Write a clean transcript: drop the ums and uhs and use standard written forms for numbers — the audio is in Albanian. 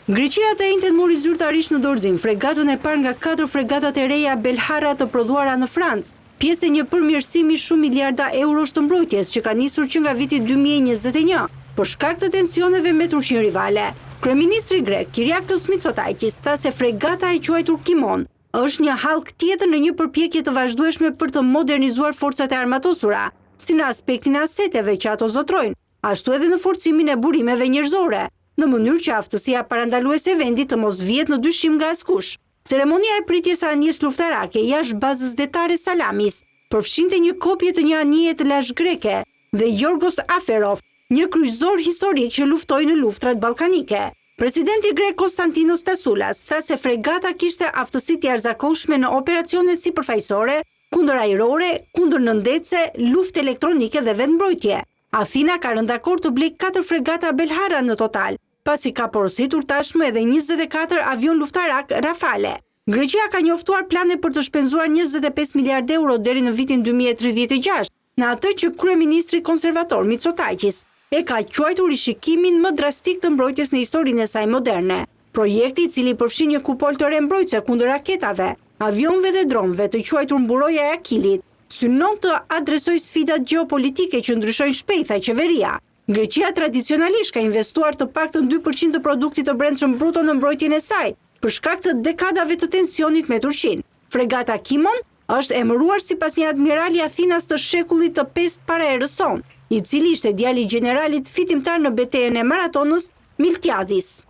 Greqia të njëjtën mori zyrtarisht në dorëzim fregatën e parë nga 4 fregatat e reja Belhara të prodhuara në Francë, pjesë e një përmirësimi shumë miliarda eurosh të mbrojtjes që ka nisur që nga viti 2021, për shkak të tensioneve me Turqinë rivale. Kryeministri grek Kyriakos Mitsotakis tha se fregata e quajtur Kimon është një hallk tjetër në një përpjekje të vazhdueshme për të modernizuar forcat e armatosura, si në aspektin e aseteve që ato zotrojnë, ashtu edhe në forcimin e burimeve njerëzore, në mënyrë që aftësia parandaluese e vendit të mos vihet në dyshim nga askush. Ceremonia e pritjes së anijes luftarake jashtë bazës detare Salamis përfshinte një kopje të një anije të lashtë greke dhe Yorgos Aferov, një kryqëzor historik që luftoi në luftrat ballkanike. Presidenti grek Konstantinos Tasoulas tha se fregata kishte aftësi të jashtëzakonshme në operacione sipërfaqësore, kundër ajrore, kundër nëndece, luftë elektronike dhe vendmbrojtje. Athina ka rënë dakord të blejë 4 fregata Belhara në total, pasi ka porositur tashmë edhe 24 avion luftarak Rafale. Greqia ka njoftuar plane për të shpenzuar 25 miliard euro deri në vitin 2036, në atë që kryeministri konservator Mitsotakis e ka quajtur rishikimin më drastik të mbrojtjes në historinë e saj moderne. Projekti, i cili përfshin një kupol të re mbrojtëse kundër raketave, avionëve dhe dronëve të quajtur mburoja e Akilit, synon të adresoj sfidat gjeopolitike që ndryshojnë shpejt, tha qeveria. Greqia tradicionalisht ka investuar të paktën 2% të produktit të brendshëm bruto në mbrojtjen e saj, për shkak të dekadave të tensionit me Turqinë. Fregata Kimon është emëruar sipas një admirali Athinas të shekullit të 5 para erës sonë, i cili ishte djali i generalit fitimtar në betejën e Maratonës, Miltiadis.